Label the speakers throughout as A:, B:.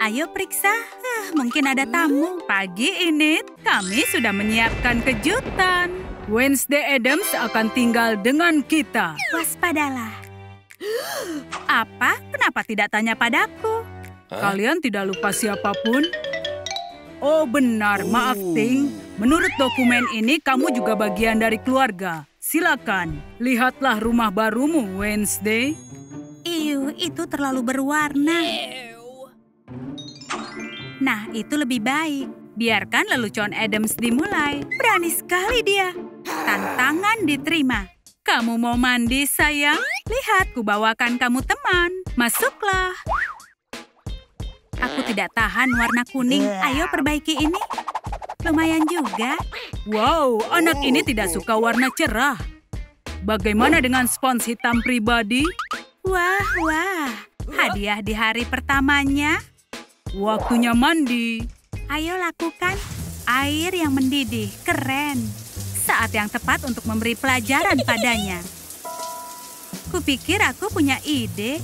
A: Ayo periksa. Mungkin ada tamu. Pagi ini, kami sudah menyiapkan kejutan. Wednesday Addams akan tinggal dengan kita. Waspadalah. Apa? Kenapa tidak tanya padaku? Kalian tidak lupa siapapun? Oh benar, maaf Ting. Menurut dokumen ini, kamu juga bagian dari keluarga. Silakan, lihatlah rumah barumu, Wednesday. Itu terlalu berwarna. Nah, itu lebih baik. Biarkan lelucon Addams dimulai. Berani sekali dia. Tantangan diterima. Kamu mau mandi, sayang? Lihat, kubawakan kamu teman. Masuklah. Aku tidak tahan warna kuning. Ayo perbaiki ini. Lumayan juga. Wow, anak ini tidak suka warna cerah. Bagaimana dengan spons hitam pribadi? Wah. Hadiah di hari pertamanya. Waktunya mandi. Ayo lakukan. Air yang mendidih. Keren. Saat yang tepat untuk memberi pelajaran padanya. Kupikir aku punya ide.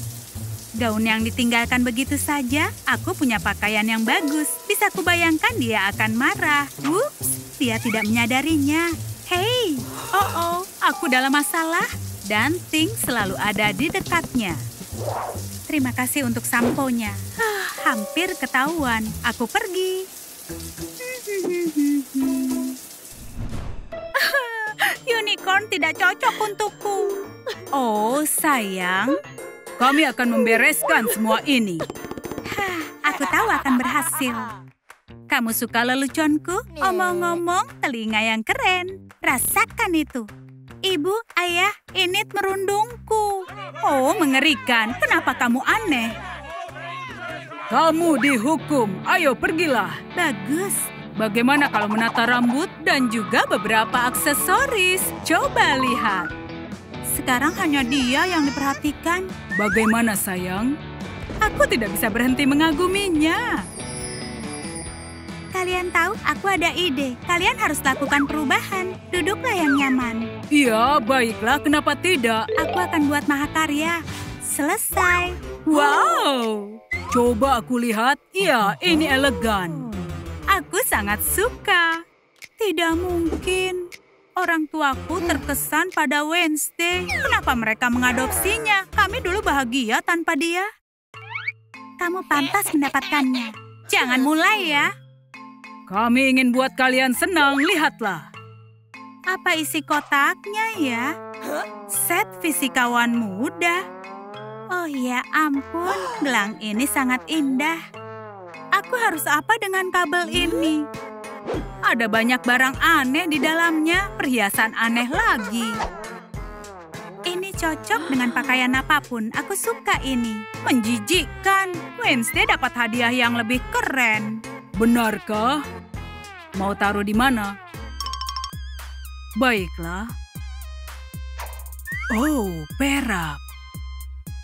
A: Gaun yang ditinggalkan begitu saja. Aku punya pakaian yang bagus. Bisa kubayangkan dia akan marah. Wups, dia tidak menyadarinya. Hei, aku dalam masalah. Dan Ting selalu ada di dekatnya. Terima kasih untuk samponya. Hampir ketahuan. Aku pergi. Unicorn tidak cocok untukku. Oh, sayang. Kami akan membereskan semua ini. Aku tahu akan berhasil. Kamu suka leluconku? Omong-omong, telinga yang keren. Rasakan itu. Ibu, ayah, ini merundungku. Oh, mengerikan. Kenapa kamu aneh? Kamu dihukum. Ayo, pergilah. Bagus. Bagaimana kalau menata rambut dan juga beberapa aksesoris? Coba lihat. Sekarang hanya dia yang diperhatikan. Bagaimana, sayang? Aku tidak bisa berhenti mengaguminya. Kalian tahu, aku ada ide. Kalian harus lakukan perubahan. Duduklah yang nyaman. Iya, baiklah. Kenapa tidak? Aku akan buat mahakarya. Selesai. Wow! Coba aku lihat. Iya, ini elegan. Aku sangat suka. Tidak mungkin. Orang tuaku terkesan pada Wednesday. Kenapa mereka mengadopsinya? Kami dulu bahagia tanpa dia. Kamu pantas mendapatkannya. Jangan mulai ya. Kami ingin buat kalian senang, lihatlah. Apa isi kotaknya ya? Set fisikawan muda. Oh ya ampun, gelang ini sangat indah. Aku harus apa dengan kabel ini? Ada banyak barang aneh di dalamnya, perhiasan aneh lagi. Ini cocok dengan pakaian apapun, aku suka ini. Menjijikkan, Wednesday dapat hadiah yang lebih keren. Benarkah? Mau taruh di mana? Baiklah. Oh, perak.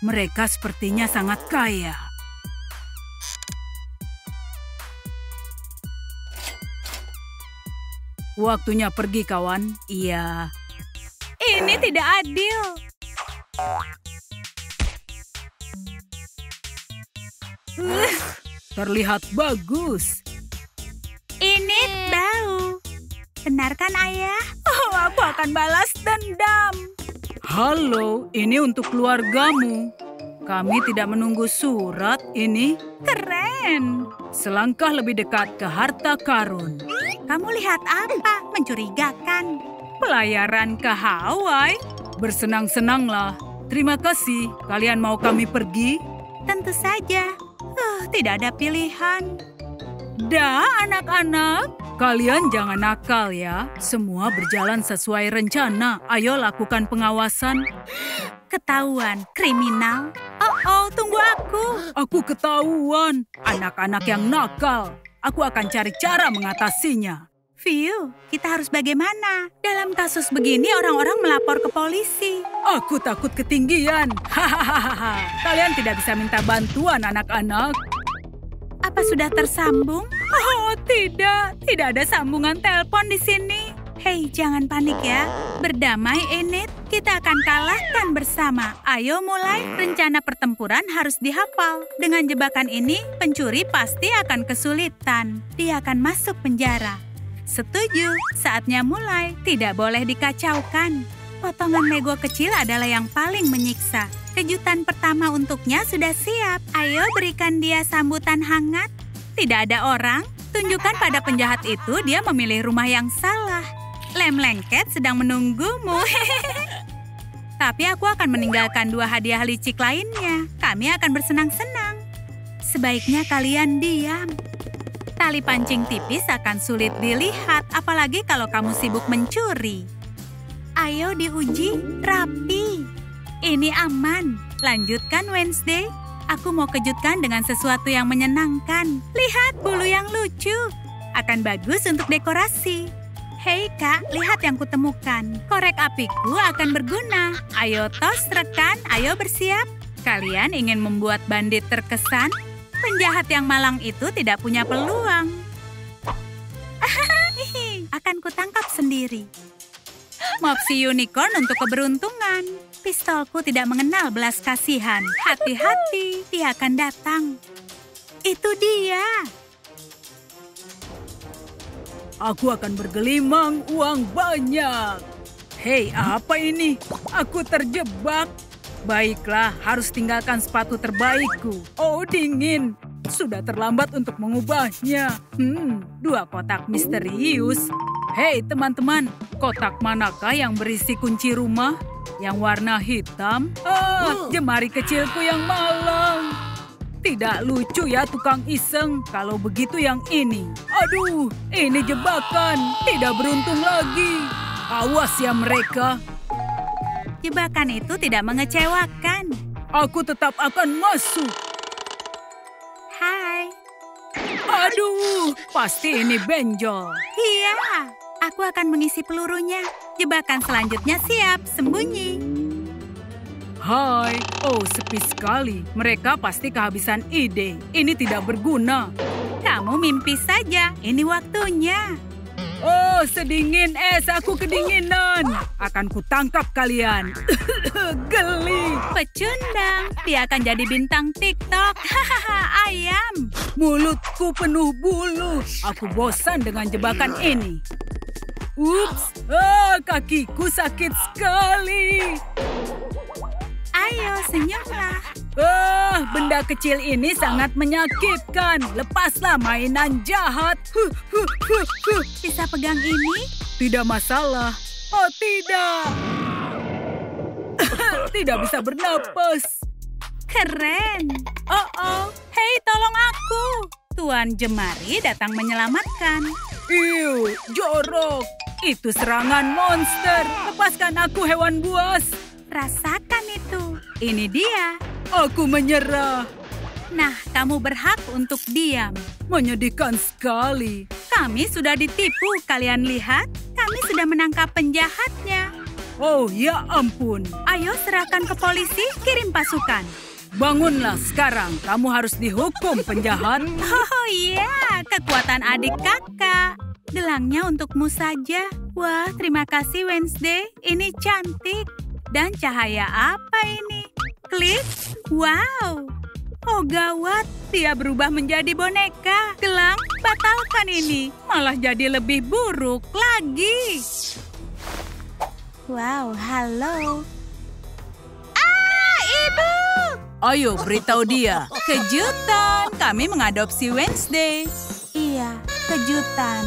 A: Mereka sepertinya sangat kaya. Waktunya pergi, kawan. Iya. Ini tidak adil. Terlihat bagus. Ini bau. Benarkan, Ayah? Oh, aku akan balas dendam. Halo, ini untuk keluargamu. Kami tidak menunggu surat ini. Keren. Selangkah lebih dekat ke harta karun. Kamu lihat apa? Mencurigakan. Pelayaran ke Hawaii? Bersenang-senanglah. Terima kasih. Kalian mau kami pergi? Tentu saja. Tidak ada pilihan. Dah, anak-anak. Kalian jangan nakal ya. Semua berjalan sesuai rencana. Ayo lakukan pengawasan. Ketahuan, kriminal. Oh, tunggu aku. Aku ketahuan. Anak-anak yang nakal. Aku akan cari cara mengatasinya. View, kita harus bagaimana? Dalam kasus begini orang-orang melapor ke polisi. Aku takut ketinggian. Hahaha. Kalian tidak bisa minta bantuan anak-anak. Apa sudah tersambung? Oh, tidak. Tidak ada sambungan telepon di sini. Hei, jangan panik ya. Berdamai, Enid. Kita akan kalahkan bersama. Ayo mulai. Rencana pertempuran harus dihafal. Dengan jebakan ini, pencuri pasti akan kesulitan. Dia akan masuk penjara. Setuju. Saatnya mulai. Tidak boleh dikacaukan. Potongan Lego kecil adalah yang paling menyiksa. Kejutan pertama untuknya sudah siap. Ayo berikan dia sambutan hangat. Tidak ada orang. Tunjukkan pada penjahat itu dia memilih rumah yang salah. Lem lengket sedang menunggumu. Tapi aku akan meninggalkan 2 hadiah licik lainnya. Kami akan bersenang-senang. Sebaiknya kalian diam. Tali pancing tipis akan sulit dilihat, apalagi kalau kamu sibuk mencuri. Ayo diuji, rapi. Ini aman. Lanjutkan, Wednesday. Aku mau kejutkan dengan sesuatu yang menyenangkan. Lihat bulu yang lucu. Akan bagus untuk dekorasi. Hei Kak, lihat yang kutemukan. Korek apiku akan berguna. Ayo tos rekan, ayo bersiap. Kalian ingin membuat bandit terkesan? Penjahat yang malang itu tidak punya peluang. Akan kutangkap sendiri. Mopsy unicorn untuk keberuntungan. Pistolku tidak mengenal belas kasihan. Hati-hati, dia akan datang. Itu dia.
B: Aku akan bergelimang uang banyak. Hei, apa ini? Aku terjebak. Baiklah, harus tinggalkan sepatu terbaikku. Oh, dingin. Sudah terlambat untuk mengubahnya. 2 kotak misterius. Hei, teman-teman. Kotak manakah yang berisi kunci rumah? Yang warna hitam? Jemari kecilku yang malang. Tidak lucu ya tukang iseng. Kalau begitu yang ini. Aduh, ini jebakan. Tidak beruntung lagi. Awas ya mereka.
A: Jebakan itu tidak mengecewakan.
B: Aku tetap akan masuk.
A: Hai.
B: Aduh, pasti ini benjol.
A: Iya, aku akan mengisi pelurunya. Jebakan selanjutnya siap, sembunyi.
B: Hai, oh sepi sekali. Mereka pasti kehabisan ide. Ini tidak berguna.
A: Kamu mimpi saja, ini waktunya.
B: Oh, sedingin es, aku kedinginan. Akan kutangkap kalian. Geli.
A: Pecundang, dia akan jadi bintang TikTok. Hahaha, ayam.
B: Mulutku penuh bulu. Aku bosan dengan jebakan ini. Ups, kakiku sakit sekali.
A: Ayo, senyumlah.
B: Benda kecil ini sangat menyakitkan. Lepaslah mainan jahat.
A: Bisa pegang ini?
B: Tidak masalah. Oh, tidak. Tidak bisa bernapas.
A: Keren. Oh, hei tolong aku. Tuan Jemari datang menyelamatkan.
B: Iu, jorok. Itu serangan monster. Lepaskan aku, hewan buas.
A: Rasakan itu. Ini dia.
B: Aku menyerah.
A: Nah, kamu berhak untuk diam.
B: Menyedihkan sekali.
A: Kami sudah ditipu, kalian lihat? Kami sudah menangkap penjahatnya.
B: Oh, ya ampun.
A: Ayo serahkan ke polisi, kirim pasukan.
B: Bangunlah sekarang, kamu harus dihukum penjahat.
A: Oh iya, kekuatan adik kakak. Gelangnya untukmu saja. Wah, terima kasih Wednesday. Ini cantik. Dan cahaya apa ini? Klik. Wow. Oh gawat, dia berubah menjadi boneka. Gelang, batalkan ini. Malah jadi lebih buruk lagi. Wow, halo. Ibu!
B: Ayo, beritahu dia.
A: Kejutan, kami mengadopsi Wednesday. Iya, kejutan.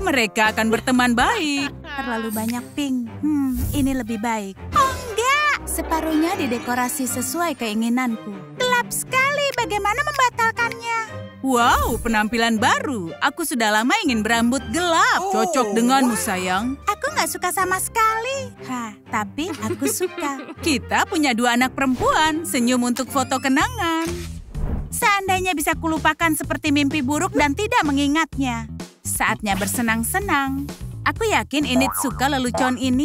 B: Mereka akan berteman baik.
A: Terlalu banyak pink. Ini lebih baik. Oh enggak, separuhnya didekorasi sesuai keinginanku. Gelap sekali, bagaimana membatalkannya?
B: Wow, penampilan baru. Aku sudah lama ingin berambut gelap. Cocok denganmu, sayang.
A: Aku nggak suka sama sekali. Tapi aku suka.
B: Kita punya 2 anak perempuan. Senyum untuk foto kenangan.
A: Seandainya bisa kulupakan seperti mimpi buruk dan tidak mengingatnya. Saatnya bersenang-senang. Aku yakin Enid suka lelucon ini.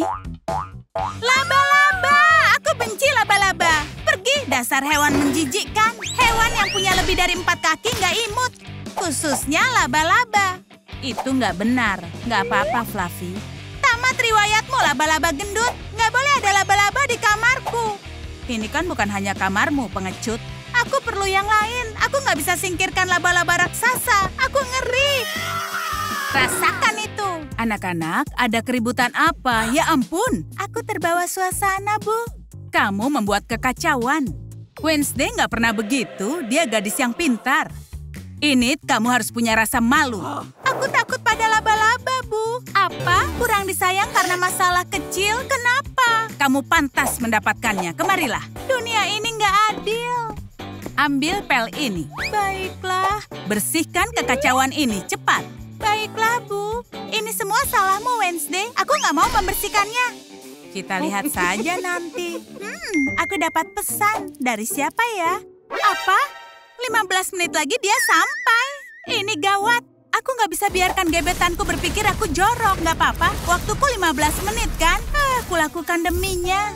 A: Laba-laba! Aku benci laba-laba. Pergi, dasar hewan menjijikkan. Hewan yang punya lebih dari 4 kaki nggak imut. Khususnya laba-laba. Itu nggak benar. Nggak apa-apa, Fluffy. Tamat riwayatmu, laba-laba gendut. Nggak boleh ada laba-laba di kamarku. Ini kan bukan hanya kamarmu, pengecut. Aku perlu yang lain. Aku nggak bisa singkirkan laba-laba raksasa. Aku ngeri. Rasakan itu.
B: Anak-anak, ada keributan apa? Ya ampun.
A: Aku terbawa suasana, Bu.
B: Kamu membuat kekacauan. Wednesday nggak pernah begitu. Dia gadis yang pintar. Enid, kamu harus punya rasa malu.
A: Aku takut pada laba-laba, Bu. Apa? Kurang disayang karena masalah kecil? Kenapa?
B: Kamu pantas mendapatkannya. Kemarilah.
A: Dunia ini nggak adil.
B: Ambil pel ini.
A: Baiklah.
B: Bersihkan kekacauan ini, cepat.
A: Baiklah, Bu. Ini semua salahmu, Wednesday. Aku nggak mau membersihkannya.
B: Kita lihat saja nanti.
A: Aku dapat pesan. Dari siapa ya? Apa? 15 menit lagi dia sampai. Ini gawat. Aku nggak bisa biarkan gebetanku berpikir aku jorok. Nggak apa-apa. Waktuku 15 menit kan? Aku lakukan deminya.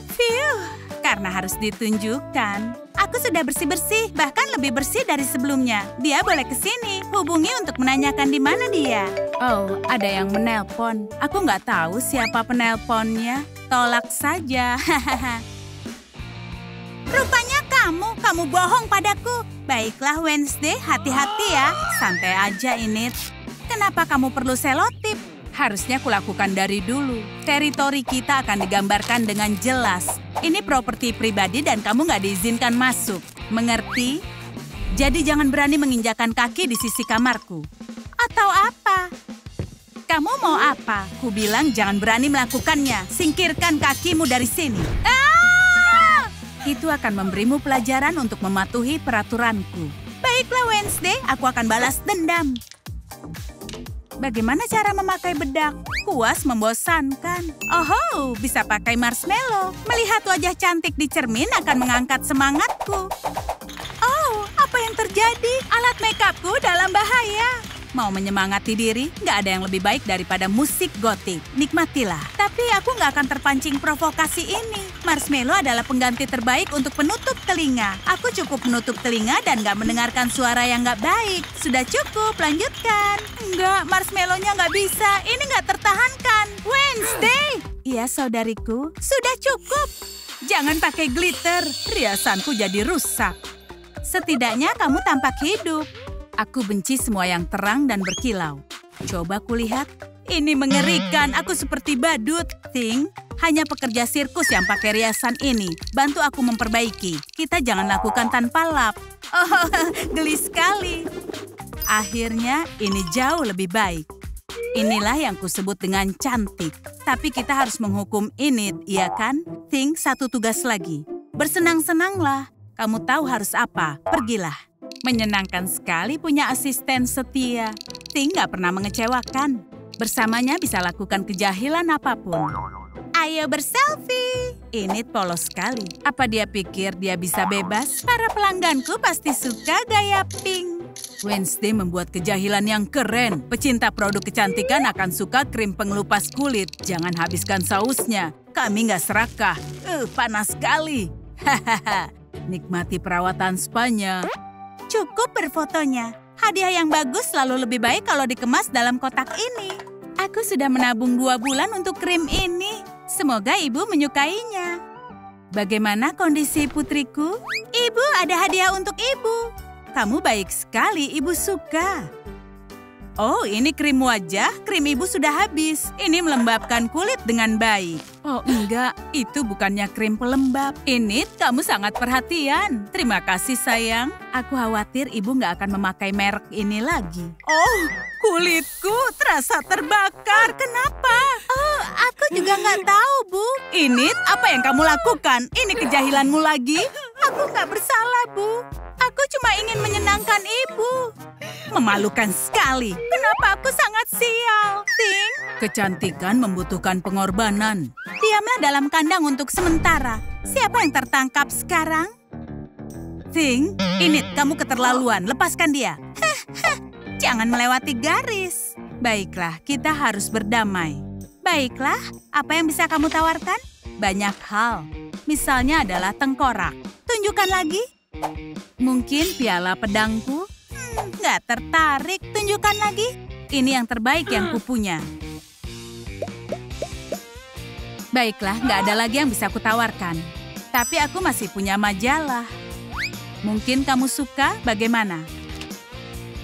B: Karena harus ditunjukkan.
A: Aku sudah bersih-bersih. Bahkan lebih bersih dari sebelumnya. Dia boleh ke sini. Hubungi untuk menanyakan di mana dia.
B: Oh, ada yang menelpon. Aku nggak tahu siapa penelponnya. Tolak saja.
A: Rupanya kamu bohong padaku. Baiklah, Wednesday, hati-hati ya.
B: Santai aja, Enid.
A: Kenapa kamu perlu selotip?
B: Harusnya kulakukan dari dulu. Teritori kita akan digambarkan dengan jelas. Ini properti pribadi dan kamu nggak diizinkan masuk. Mengerti? Jadi jangan berani menginjakan kaki di sisi kamarku.
A: Atau apa?
B: Kamu mau apa? Ku bilang jangan berani melakukannya. Singkirkan kakimu dari sini. Itu akan memberimu pelajaran untuk mematuhi peraturanku.
A: Baiklah, Wednesday. Aku akan balas dendam.
B: Bagaimana cara memakai bedak? Puas membosankan.
A: Oh, bisa pakai marshmallow. Melihat wajah cantik di cermin akan mengangkat semangatku. Oh, apa yang terjadi? Alat makeupku dalam bahaya.
B: Mau menyemangati diri? Nggak ada yang lebih baik daripada musik gotik. Nikmatilah.
A: Tapi aku nggak akan terpancing provokasi ini. Marshmallow adalah pengganti terbaik untuk penutup telinga. Aku cukup menutup telinga dan nggak mendengarkan suara yang nggak baik. Sudah cukup, lanjutkan. Enggak, marshmallow-nya nggak bisa. Ini nggak tertahankan. Wednesday!
B: Iya, saudariku.
A: Sudah cukup.
B: Jangan pakai glitter. Riasanku jadi rusak.
A: Setidaknya kamu tampak hidup.
B: Aku benci semua yang terang dan berkilau. Coba kulihat.
A: Ini mengerikan. Aku seperti badut.
B: Ting, hanya pekerja sirkus yang pakai riasan ini. Bantu aku memperbaiki. Kita jangan lakukan tanpa lap.
A: Oh, geli sekali.
B: Akhirnya ini jauh lebih baik. Inilah yang kusebut dengan cantik. Tapi kita harus menghukum Enid, iya kan? Ting, satu tugas lagi. Bersenang-senanglah. Kamu tahu harus apa. Pergilah. Menyenangkan sekali punya asisten setia. Ting nggak pernah mengecewakan. Bersamanya bisa lakukan kejahilan apapun.
A: Ayo berselfie.
B: Enid polos sekali. Apa dia pikir dia bisa bebas?
A: Para pelangganku pasti suka gaya pink.
B: Wednesday membuat kejahilan yang keren. Pecinta produk kecantikan akan suka krim pengelupas kulit. Jangan habiskan sausnya. Kami nggak serakah. Panas sekali. Hahaha. Nikmati perawatan spanya.
A: Cukup berfotonya. Hadiah yang bagus selalu lebih baik kalau dikemas dalam kotak ini. Aku sudah menabung 2 bulan untuk krim ini. Semoga ibu menyukainya.
B: Bagaimana kondisi putriku?
A: Ibu, ada hadiah untuk ibu.
B: Kamu baik sekali, ibu suka. Oh, ini krim wajah. Krim ibu sudah habis. Ini melembabkan kulit dengan baik. Oh enggak, itu bukannya krim pelembab. Enid, kamu sangat perhatian. Terima kasih sayang. Aku khawatir ibu nggak akan memakai merek ini lagi. Oh, kulitku terasa terbakar. Kenapa?
A: Oh, aku juga nggak tahu, Bu.
B: Enid, apa yang kamu lakukan? Ini kejahilanmu lagi?
A: Aku nggak bersalah, Bu. Aku cuma ingin menyenangkan ibu.
B: Memalukan sekali.
A: Kenapa aku sangat sial? Ting,
B: kecantikan membutuhkan pengorbanan.
A: Diamlah dalam kandang untuk sementara. Siapa yang tertangkap sekarang?
B: Ting, Enid, kamu keterlaluan. Lepaskan dia.
A: Jangan melewati garis.
B: Baiklah, kita harus berdamai.
A: Baiklah, apa yang bisa kamu tawarkan?
B: Banyak hal. Misalnya adalah tengkorak.
A: Tunjukkan lagi.
B: Mungkin piala pedangku?
A: Nggak tertarik. Tunjukkan lagi.
B: Ini yang terbaik yang kupunya.
A: Baiklah, nggak ada lagi yang bisa kutawarkan. Tapi aku masih punya majalah. Mungkin kamu suka, bagaimana?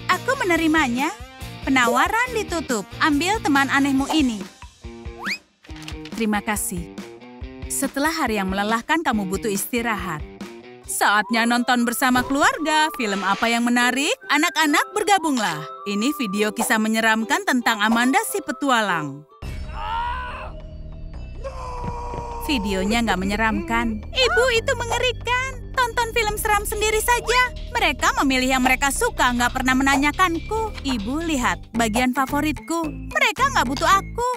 A: Aku menerimanya. Penawaran ditutup. Ambil teman anehmu ini. Terima kasih. Setelah hari yang melelahkan, kamu butuh istirahat. Saatnya nonton bersama keluarga. Film apa yang menarik? Anak-anak bergabunglah. Ini video kisah menyeramkan tentang Amanda si petualang. Videonya nggak menyeramkan. Ibu, itu mengerikan. Tonton film seram sendiri saja. Mereka memilih yang mereka suka, nggak pernah menanyakanku. Ibu, lihat, bagian favoritku. Mereka nggak butuh aku.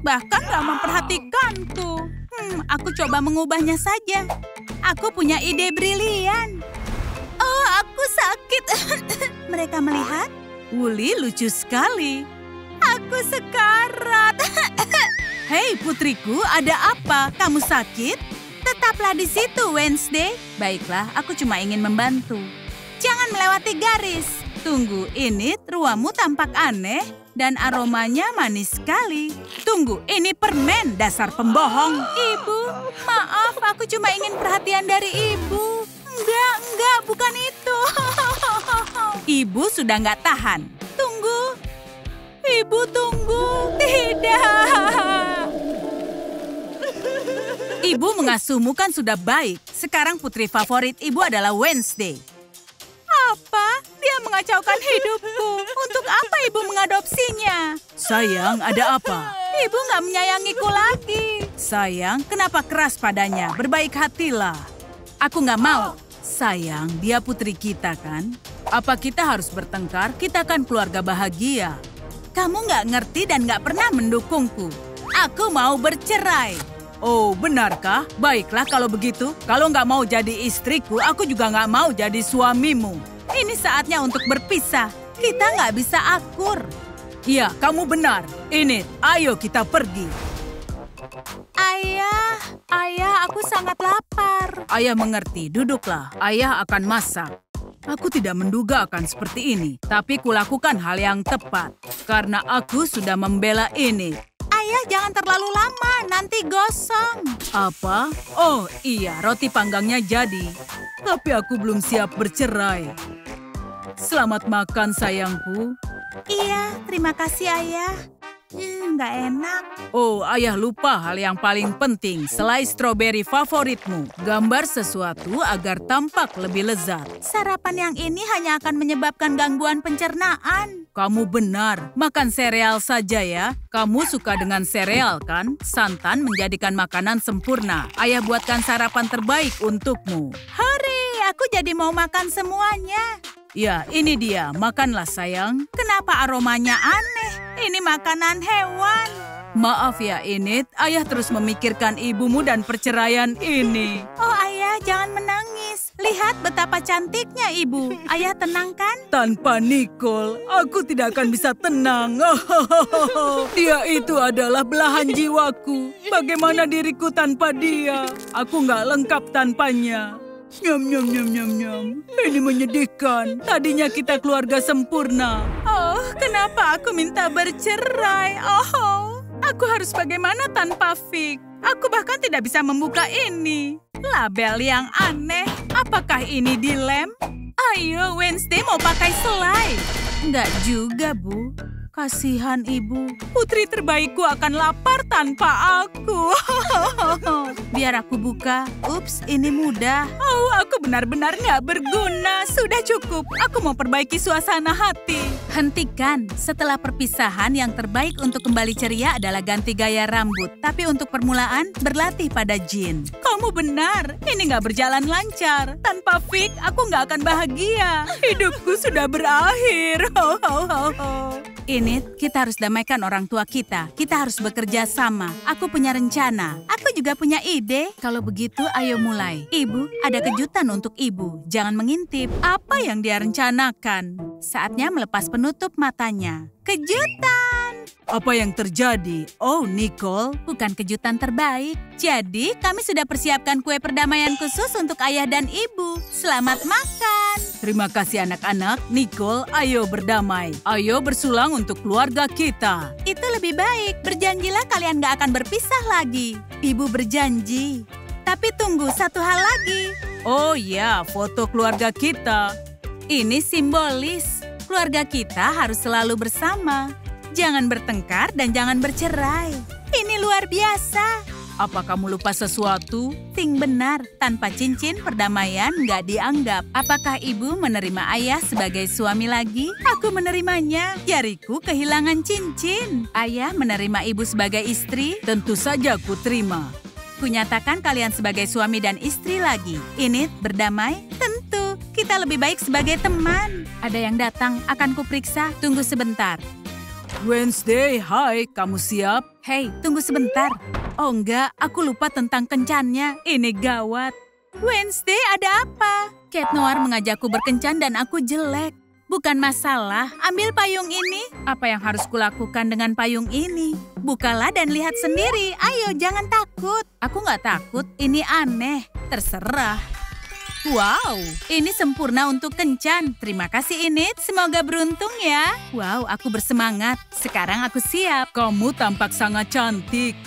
A: Bahkan nggak memperhatikanku. Aku coba mengubahnya saja. Aku punya ide brilian. Oh, aku sakit. Mereka melihat. Wuli lucu sekali. Aku sekarat. Hei putriku, ada apa? Kamu sakit? Tetaplah di situ, Wednesday. Baiklah, aku cuma ingin membantu. Jangan melewati garis. Tunggu, ini ruamu tampak aneh dan aromanya manis sekali. Tunggu, ini permen, dasar pembohong. Ibu, maaf, aku cuma ingin perhatian dari ibu. Enggak, bukan itu. Ibu sudah nggak tahan. Tunggu. Ibu, tunggu. Tidak. Ibu mengasuhmu kan sudah baik. Sekarang putri favorit ibu adalah Wednesday. Apa? Dia mengacaukan hidupku. Untuk apa ibu mengadopsinya? Sayang, ada apa? Ibu nggak menyayangiku lagi. Sayang, kenapa keras padanya? Berbaik hatilah. Aku nggak mau. Sayang, dia putri kita kan? Apa kita harus bertengkar? Kita kan keluarga bahagia. Kamu nggak ngerti dan nggak pernah mendukungku. Aku mau bercerai. Oh, benarkah? Baiklah kalau begitu. Kalau nggak mau jadi istriku, aku juga nggak mau jadi suamimu. Ini saatnya untuk berpisah. Kita nggak bisa akur. Iya, kamu benar. Ini, ayo kita pergi. Ayah, aku sangat lapar. Ayah mengerti, duduklah. Ayah akan masak. Aku tidak menduga akan seperti ini, tapi kulakukan hal yang tepat. Karena aku sudah membela ini. Ayah, jangan terlalu lama, nanti gosong. Apa? Oh iya, roti panggangnya jadi. Tapi aku belum siap bercerai. Selamat makan, sayangku. Iya, terima kasih, Ayah. Nggak enak. Oh, Ayah lupa hal yang paling penting. Selai stroberi favoritmu. Gambar sesuatu agar tampak lebih lezat. Sarapan yang ini hanya akan menyebabkan gangguan pencernaan. Kamu benar. Makan sereal saja ya. Kamu suka dengan sereal kan? Santan menjadikan makanan sempurna. Ayah buatkan sarapan terbaik untukmu. Hore, aku jadi mau makan semuanya. Ya, ini dia. Makanlah, sayang. Kenapa aromanya aneh? Ini makanan hewan. Maaf ya, Enid. Ayah terus memikirkan ibumu dan perceraian ini. Oh, Ayah, jangan menangis. Lihat betapa cantiknya ibu. Ayah tenang kan? Tanpa Nicole, aku tidak akan bisa tenang. Dia itu adalah belahan jiwaku. Bagaimana diriku tanpa dia? Aku nggak lengkap tanpanya. Nyam. Ini menyedihkan. Tadinya kita keluarga sempurna. Oh, kenapa aku minta bercerai? Oh, aku harus bagaimana tanpa Vic? Aku bahkan tidak bisa membuka ini. Label yang aneh. Apakah ini dilem? Ayo, Wednesday mau pakai selai. Enggak juga, Bu. Kasihan ibu. Putri terbaikku akan lapar tanpa aku. Biar aku buka. Ups, ini mudah. Oh, aku benar-benar nggak berguna. Sudah cukup. Aku mau perbaiki suasana hati. Hentikan. Setelah perpisahan, yang terbaik untuk kembali ceria adalah ganti gaya rambut. Tapi untuk permulaan, berlatih pada Jean. Kamu benar. Ini nggak berjalan lancar. Tanpa Vic, aku nggak akan bahagia. Hidupku sudah berakhir. Ini, kita harus damaikan orang tua kita. Kita harus bekerja sama. Aku punya rencana. Aku juga punya ide. Kalau begitu, ayo mulai. Ibu, ada kejutan untuk ibu. Jangan mengintip. Apa yang dia rencanakan? Saatnya melepas penutup matanya. Kejutan! Apa yang terjadi? Oh, Nicole. Bukan kejutan terbaik. Jadi, kami sudah persiapkan kue perdamaian khusus untuk ayah dan ibu. Selamat makan!
B: Terima kasih anak-anak. Nicole, ayo berdamai. Ayo bersulang untuk keluarga kita.
A: Itu lebih baik. Berjanjilah kalian gak akan berpisah lagi. Ibu berjanji. Tapi tunggu, satu hal lagi.
B: Oh ya, foto keluarga kita.
A: Ini simbolis. Keluarga kita harus selalu bersama. Jangan bertengkar dan jangan bercerai. Ini luar biasa.
B: Apa kamu lupa sesuatu?
A: Ting benar, tanpa cincin perdamaian nggak dianggap. Apakah ibu menerima ayah sebagai suami lagi? Aku menerimanya. Jariku kehilangan cincin. Ayah menerima ibu sebagai istri?
B: Tentu saja ku terima.
A: Kunyatakan kalian sebagai suami dan istri lagi. Ini berdamai? Tentu. Kita lebih baik sebagai teman. Ada yang datang, akan kuperiksa. Tunggu sebentar.
B: Wednesday, hai, kamu siap?
A: Hei, tunggu sebentar. Oh enggak, aku lupa tentang kencannya. Ini gawat. Wednesday, ada apa? Cat Noir mengajakku berkencan dan aku jelek. Bukan masalah, ambil payung ini. Apa yang harus kulakukan dengan payung ini? Bukalah dan lihat sendiri. Ayo, jangan takut. Aku nggak takut, ini aneh. Terserah. Wow, ini sempurna untuk kencan. Terima kasih, Enid. Semoga beruntung ya. Wow, aku bersemangat. Sekarang aku siap.
B: Kamu tampak sangat cantik.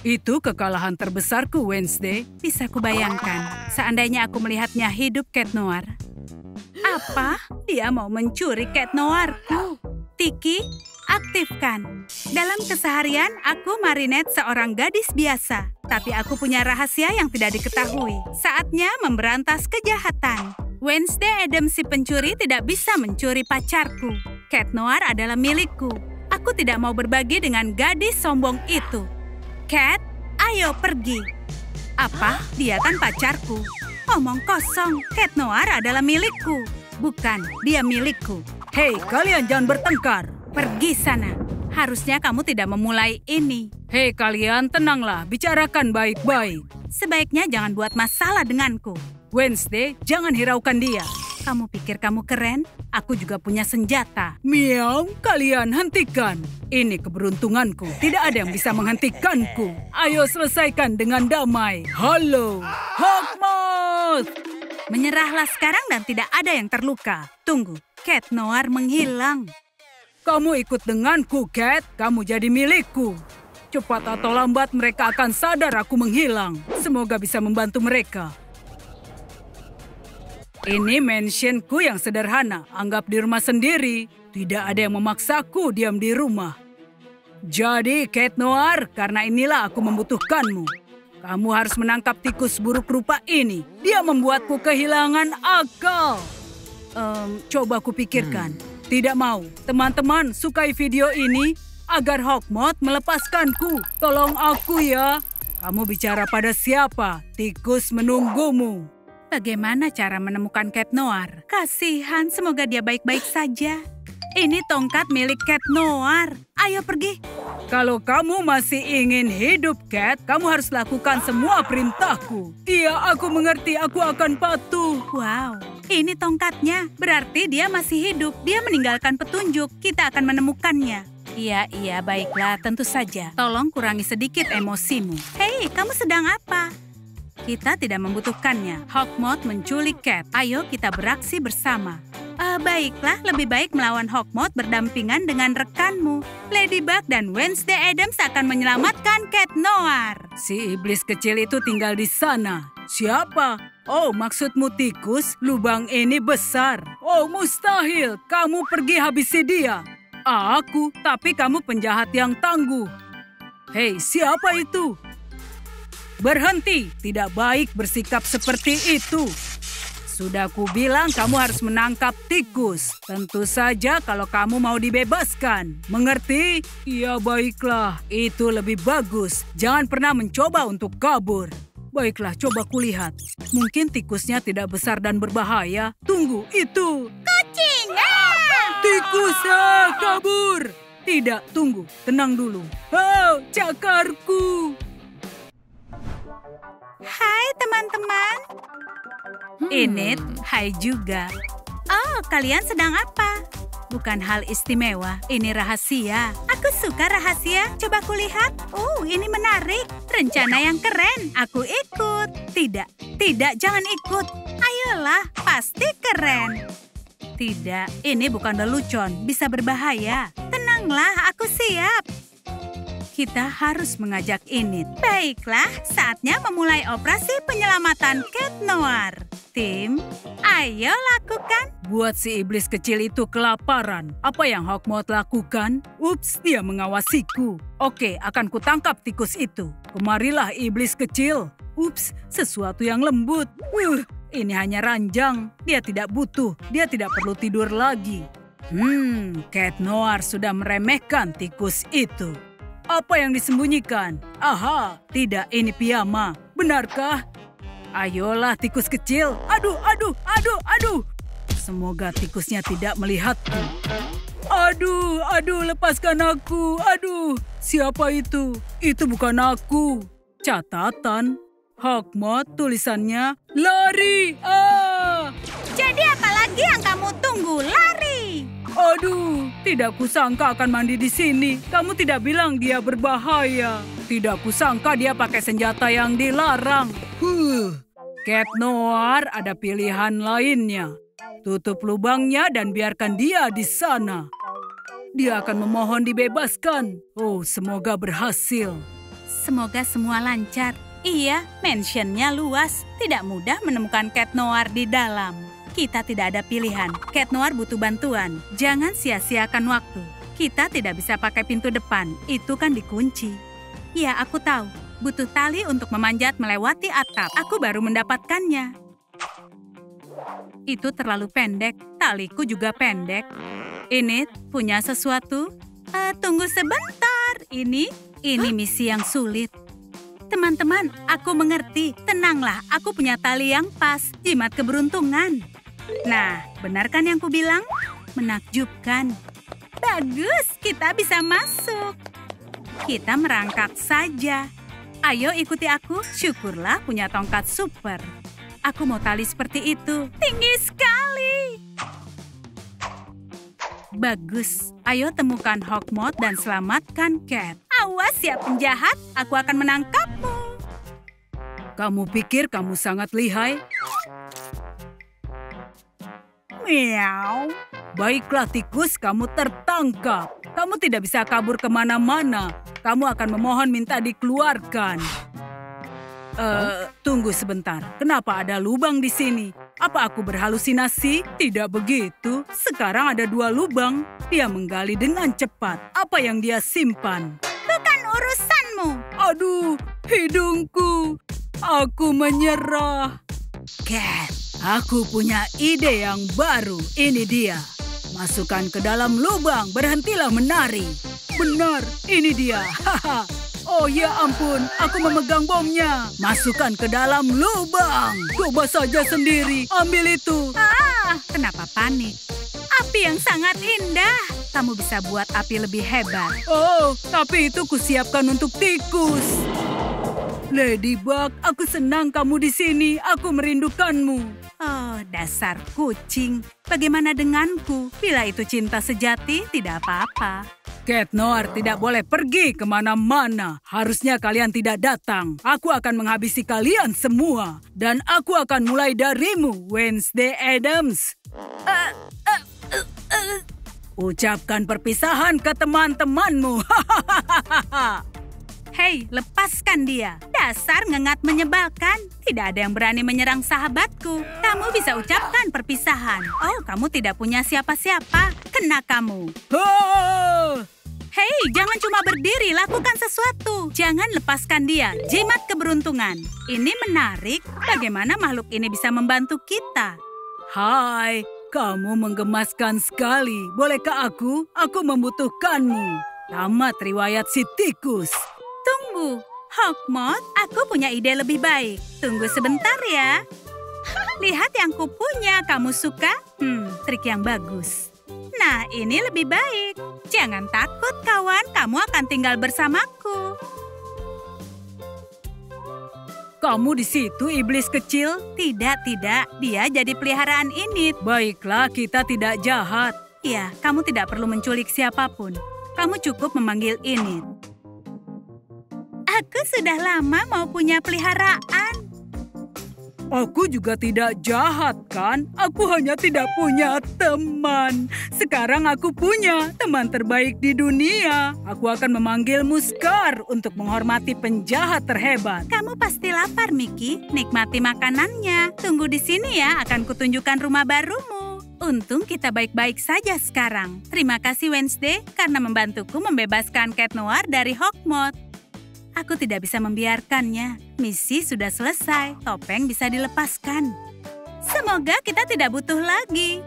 B: Itu kekalahan terbesarku, Wednesday.
A: Bisa kubayangkan. Seandainya aku melihatnya hidup, Cat Noir. Apa? Dia mau mencuri Cat Noirku. Tiki, aktifkan. Dalam keseharian, aku Marinette seorang gadis biasa. Tapi aku punya rahasia yang tidak diketahui. Saatnya memberantas kejahatan. Wednesday Adams si pencuri tidak bisa mencuri pacarku. Cat Noir adalah milikku. Aku tidak mau berbagi dengan gadis sombong itu. Cat, ayo pergi. Apa? Dia kan pacarku. Omong kosong, Cat Noir adalah milikku. Bukan, dia milikku.
B: Hei, kalian jangan bertengkar.
A: Pergi sana. Harusnya kamu tidak memulai ini.
B: Hei kalian, tenanglah, bicarakan baik-baik.
A: Sebaiknya jangan buat masalah denganku.
B: Wednesday, jangan hiraukan dia.
A: Kamu pikir kamu keren? Aku juga punya senjata.
B: Miau, kalian hentikan. Ini keberuntunganku. Tidak ada yang bisa menghentikanku. Ayo selesaikan dengan damai. Halo, Hawkmoth!
A: Menyerahlah sekarang dan tidak ada yang terluka. Tunggu, Cat Noir menghilang.
B: Kamu ikut denganku, Cat. Kamu jadi milikku. Cepat atau lambat mereka akan sadar aku menghilang. Semoga bisa membantu mereka. Ini mansionku yang sederhana. Anggap di rumah sendiri. Tidak ada yang memaksaku diam di rumah. Jadi, Cat Noir, karena inilah aku membutuhkanmu. Kamu harus menangkap tikus buruk rupa ini. Dia membuatku kehilangan akal. Coba kupikirkan. Tidak mau. Teman-teman, sukai video ini agar Hawkmoth melepaskanku. Tolong aku ya. Kamu bicara pada siapa? Tikus menunggumu.
A: Bagaimana cara menemukan Cat Noir? Kasihan, semoga dia baik-baik saja. Ini tongkat milik Cat Noir. Ayo pergi.
B: Kalau kamu masih ingin hidup, Cat, kamu harus lakukan semua perintahku. Iya, aku mengerti. Aku akan patuh.
A: Wow, ini tongkatnya. Berarti dia masih hidup. Dia meninggalkan petunjuk. Kita akan menemukannya. Iya, baiklah. Tentu saja. Tolong kurangi sedikit emosimu. Hei, kamu sedang apa? Kita tidak membutuhkannya. Hawkmoth menculik Cat. Ayo kita beraksi bersama. Baiklah, lebih baik melawan Hawkmoth berdampingan dengan rekanmu. Ladybug dan Wednesday Adams akan menyelamatkan Cat Noir.
B: Si iblis kecil itu tinggal di sana. Siapa? Oh, maksudmu tikus? Lubang ini besar. Oh, mustahil. Kamu pergi habisi dia. Aku, tapi kamu penjahat yang tangguh. Hei, siapa itu? Berhenti. Tidak baik bersikap seperti itu. Sudah kubilang kamu harus menangkap tikus. Tentu saja kalau kamu mau dibebaskan. Mengerti? Ya baiklah, itu lebih bagus. Jangan pernah mencoba untuk kabur. Baiklah, coba kulihat. Mungkin tikusnya tidak besar dan berbahaya. Tunggu, itu.
A: Kucing!
B: Tikusnya kabur. Tidak, tunggu. Tenang dulu. Oh, cakarku.
A: Hai teman-teman. Enid, hai juga. Oh, kalian sedang apa? bukan hal istimewa. Ini rahasia. Aku suka rahasia. Coba kulihat. Ini menarik. Rencana yang keren. Aku ikut. Tidak, jangan ikut. Ayolah, pasti keren. Tidak, ini bukan lelucon. Bisa berbahaya. Tenanglah, aku siap. Kita harus mengajak Enid. Baiklah, saatnya memulai operasi penyelamatan Cat Noir. Tim, ayo lakukan.
B: Buat si iblis kecil itu kelaparan. Apa yang Hawkmoth lakukan? Ups, dia mengawasiku. Oke, akan kutangkap tikus itu. Kemarilah iblis kecil. Ups, sesuatu yang lembut. Ini hanya ranjang. Dia tidak butuh. Dia tidak perlu tidur lagi. Cat Noir sudah meremehkan tikus itu. Apa yang disembunyikan? Aha, tidak, ini piyama. Benarkah? Ayolah tikus kecil. Aduh. Semoga tikusnya tidak melihatku. Aduh, lepaskan aku. Aduh, siapa itu? Itu bukan aku. Catatan. Hawkmoth, tulisannya lari.
A: Jadi apa lagi yang kamu tunggu? Lari!
B: Aduh, tidak kusangka akan mandi di sini. Kamu tidak bilang dia berbahaya. Tidak kusangka dia pakai senjata yang dilarang. Cat Noir, ada pilihan lainnya. Tutup lubangnya dan biarkan dia di sana. Dia akan memohon dibebaskan. Semoga berhasil.
A: Semoga semua lancar. Iya, mansionnya luas. Tidak mudah menemukan Cat Noir di dalam. Kita tidak ada pilihan. Cat Noir butuh bantuan. Jangan sia-siakan waktu. Kita tidak bisa pakai pintu depan. Itu kan dikunci. Ya, aku tahu. Butuh tali untuk memanjat melewati atap. Aku baru mendapatkannya. Itu terlalu pendek. Taliku juga pendek. Enid, punya sesuatu? Tunggu sebentar. Ini misi yang sulit. Teman-teman, aku mengerti. Tenanglah, aku punya tali yang pas. Jimat keberuntungan. Nah, benar kan yang kubilang? Menakjubkan. Bagus, kita bisa masuk. Kita merangkak saja. Ayo ikuti aku. Syukurlah punya tongkat super. Aku mau tali seperti itu. Tinggi sekali. Bagus. Ayo temukan Hawkmoth dan selamatkan Cat. Awas ya penjahat, aku akan menangkapmu.
B: Kamu pikir kamu sangat lihai? Meow. Baiklah tikus, kamu tertangkap. Kamu tidak bisa kabur kemana-mana. Kamu akan memohon minta dikeluarkan. Tunggu sebentar. Kenapa ada lubang di sini? Apa aku berhalusinasi? Tidak begitu. Sekarang ada 2 lubang. Dia menggali dengan cepat. Apa yang dia simpan?
A: Bukan urusanmu.
B: Aduh, hidungku. Aku menyerah. Cat, aku punya ide yang baru. Ini dia. Masukkan ke dalam lubang. Berhentilah menari. Benar, ini dia. Haha. Oh ya ampun, aku memegang bomnya. Masukkan ke dalam lubang. Coba saja sendiri. Ambil itu.
A: Kenapa panik? Api yang sangat indah. Kamu bisa buat api lebih hebat.
B: Tapi itu kusiapkan untuk tikus. Ladybug, aku senang kamu di sini. Aku merindukanmu.
A: Dasar kucing. Bagaimana denganku? Bila itu cinta sejati, tidak apa-apa.
B: Cat Noir tidak boleh pergi kemana-mana. Harusnya kalian tidak datang. Aku akan menghabisi kalian semua. Dan aku akan mulai darimu, Wednesday Addams. Ucapkan perpisahan ke teman-temanmu.
A: Hei, lepaskan dia. Dasar ngengat menyebalkan. Tidak ada yang berani menyerang sahabatku. Kamu bisa ucapkan perpisahan. Kamu tidak punya siapa-siapa. Kena kamu. Hei, jangan cuma berdiri. Lakukan sesuatu. Jangan lepaskan dia. Jimat keberuntungan. Ini menarik. Bagaimana makhluk ini bisa membantu kita?
B: Hai, kamu menggemaskan sekali. Bolehkah aku? Aku membutuhkanmu. Tamat riwayat si tikus.
A: Tunggu, Hawkmoth, aku punya ide lebih baik. Tunggu sebentar ya. Lihat yang kupunya, kamu suka? Trik yang bagus. Nah, ini lebih baik. Jangan takut, kawan. Kamu akan tinggal bersamaku.
B: Kamu di situ, iblis kecil?
A: Tidak. Dia jadi peliharaan Enid.
B: Baiklah, kita tidak jahat.
A: Ya, kamu tidak perlu menculik siapapun. Kamu cukup memanggil Enid. Aku sudah lama mau punya peliharaan.
B: Aku juga tidak jahat, kan? Aku hanya tidak punya teman. Sekarang aku punya teman terbaik di dunia. Aku akan memanggilmu Scar untuk menghormati penjahat terhebat.
A: Kamu pasti lapar, Mickey. Nikmati makanannya. Tunggu di sini ya, akan kutunjukkan rumah barumu. Untung kita baik-baik saja sekarang. Terima kasih Wednesday karena membantuku membebaskan Cat Noir dari Hawkmoth. Aku tidak bisa membiarkannya. Misi sudah selesai, topeng bisa dilepaskan. Semoga kita tidak butuh lagi.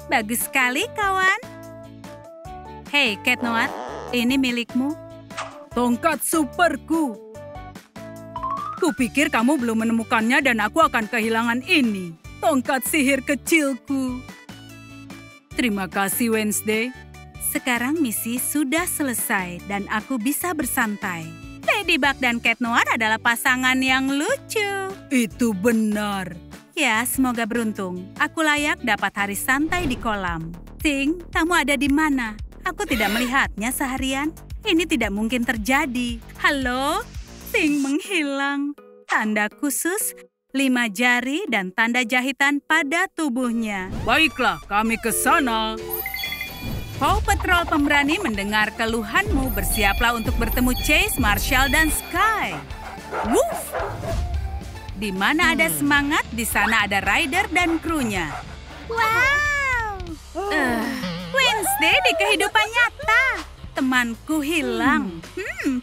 A: Bagus sekali, kawan. Hei, Cat Noir, ini milikmu.
B: Tongkat superku. Kupikir kamu belum menemukannya dan aku akan kehilangan ini. Tongkat sihir kecilku. Terima kasih, Wednesday.
A: Sekarang misi sudah selesai dan aku bisa bersantai. Ladybug dan Cat Noir adalah pasangan yang lucu.
B: Itu benar.
A: Ya, semoga beruntung. Aku layak dapat hari santai di kolam. Ting, kamu ada di mana? Aku tidak melihatnya seharian. Ini tidak mungkin terjadi. Halo? Ting menghilang. Tanda khusus, 5 jari dan tanda jahitan pada tubuhnya.
B: Baiklah, kami ke sana.
A: Paw Patrol pemberani mendengar keluhanmu. Bersiaplah untuk bertemu Chase, Marshall, dan Sky. Woof! Di mana ada semangat, di sana ada Ryder dan krunya. Wow! Wednesday di kehidupan nyata. Temanku hilang.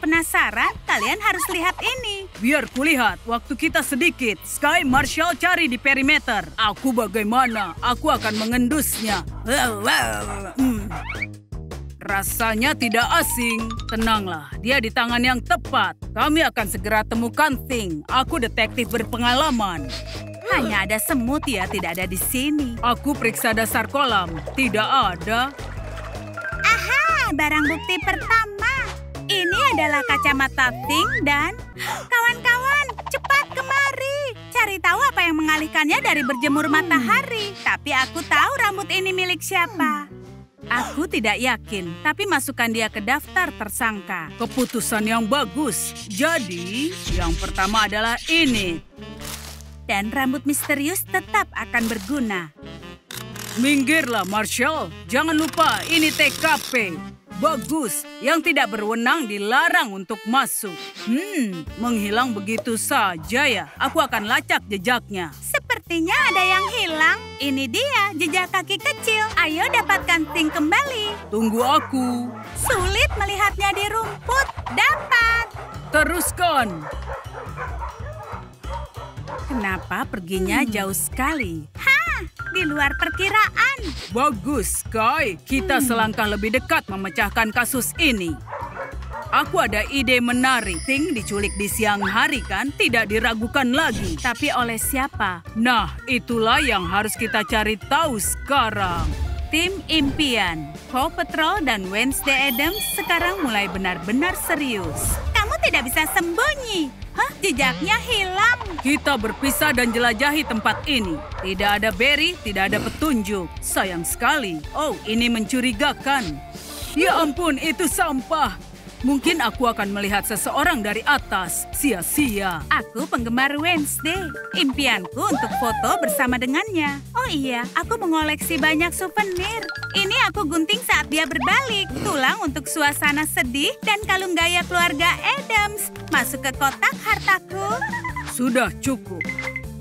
A: Penasaran? Kalian harus lihat ini.
B: Biar kulihat, waktu kita sedikit. Sky, Marshall cari di perimeter. Aku bagaimana? Aku akan mengendusnya. Rasanya tidak asing. Tenanglah, dia di tangan yang tepat. Kami akan segera temukan Thing. Aku detektif berpengalaman.
A: Hanya ada semut ya, tidak ada di sini.
B: Aku periksa dasar kolam. Tidak ada.
A: Aha, barang bukti pertama. Ini adalah kacamata Thing dan... Kawan-kawan, cepat kemari. Cari tahu apa yang mengalihkannya dari berjemur matahari. Tapi aku tahu rambut ini milik siapa. Aku tidak yakin, tapi masukkan dia ke daftar tersangka.
B: Keputusan yang bagus. Jadi, yang pertama adalah ini.
A: Dan rambut misterius tetap akan berguna.
B: Minggirlah, Marshall. Jangan lupa, ini TKP. Bagus, yang tidak berwenang dilarang untuk masuk. Menghilang begitu saja ya. Aku akan lacak jejaknya.
A: Sepertinya ada yang hilang. Ini dia, jejak kaki kecil. Ayo dapatkan Thing kembali.
B: Tunggu aku.
A: Sulit melihatnya di rumput. Dapat.
B: Teruskan.
A: Kenapa perginya jauh sekali? Di luar perkiraan.
B: Bagus, Sky. Kita selangkah lebih dekat memecahkan kasus ini. Aku ada ide menarik. Thing diculik di siang hari kan? Tidak diragukan lagi.
A: Tapi oleh siapa?
B: Nah, itulah yang harus kita cari tahu sekarang.
A: Tim impian, Paw Patrol dan Wednesday Addams sekarang mulai benar-benar serius. Kamu tidak bisa sembunyi. Jejaknya hilang.
B: Kita berpisah dan jelajahi tempat ini. Tidak ada Barry, tidak ada petunjuk. Sayang sekali. Oh, ini mencurigakan. Ya ampun, itu sampah. Mungkin aku akan melihat seseorang dari atas. Sia-sia.
A: Aku penggemar Wednesday. Impianku untuk foto bersama dengannya. Oh iya, aku mengoleksi banyak souvenir. Ini aku gunting saat dia berbalik. Tulang untuk suasana sedih dan kalung gaya keluarga Addams. Masuk ke kotak hartaku.
B: Sudah cukup.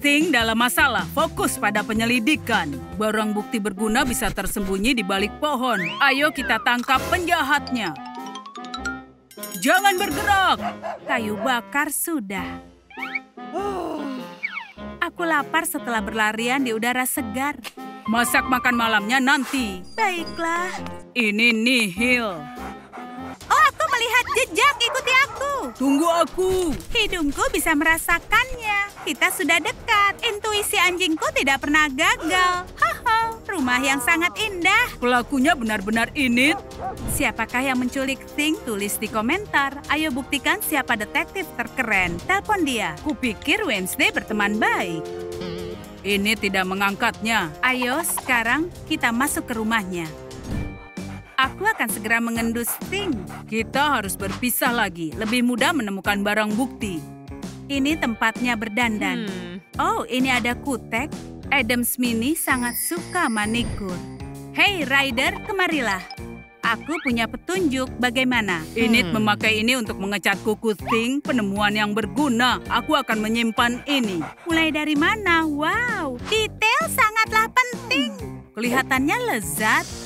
B: Thing dalam masalah, fokus pada penyelidikan. Barang bukti berguna bisa tersembunyi di balik pohon. Ayo kita tangkap penjahatnya. Jangan bergerak.
A: Kayu bakar sudah. Aku lapar setelah berlarian di udara segar.
B: Masak makan malamnya nanti.
A: Baiklah.
B: Ini nihil.
A: Oh, aku melihat jejak. Ikuti aku.
B: Tunggu aku.
A: Hidungku bisa merasakannya. Kita sudah dekat. Intuisi anjingku tidak pernah gagal. Rumah yang sangat indah.
B: Pelakunya benar-benar Enid.
A: Siapakah yang menculik Thing? Tulis di komentar. Ayo buktikan siapa detektif terkeren. Telepon dia. Kupikir Wednesday berteman baik.
B: Ini tidak mengangkatnya.
A: Ayo sekarang kita masuk ke rumahnya. Aku akan segera mengendus Sting.
B: Kita harus berpisah lagi. Lebih mudah menemukan barang bukti.
A: Ini tempatnya berdandan. Oh, ini ada kutek. Adam Smini sangat suka manikur. Hei, Ryder, kemarilah. Aku punya petunjuk bagaimana.
B: Enid memakai ini untuk mengecat kuku Sting, penemuan yang berguna. Aku akan menyimpan ini.
A: Mulai dari mana? Wow, detail sangatlah penting. Kelihatannya lezat.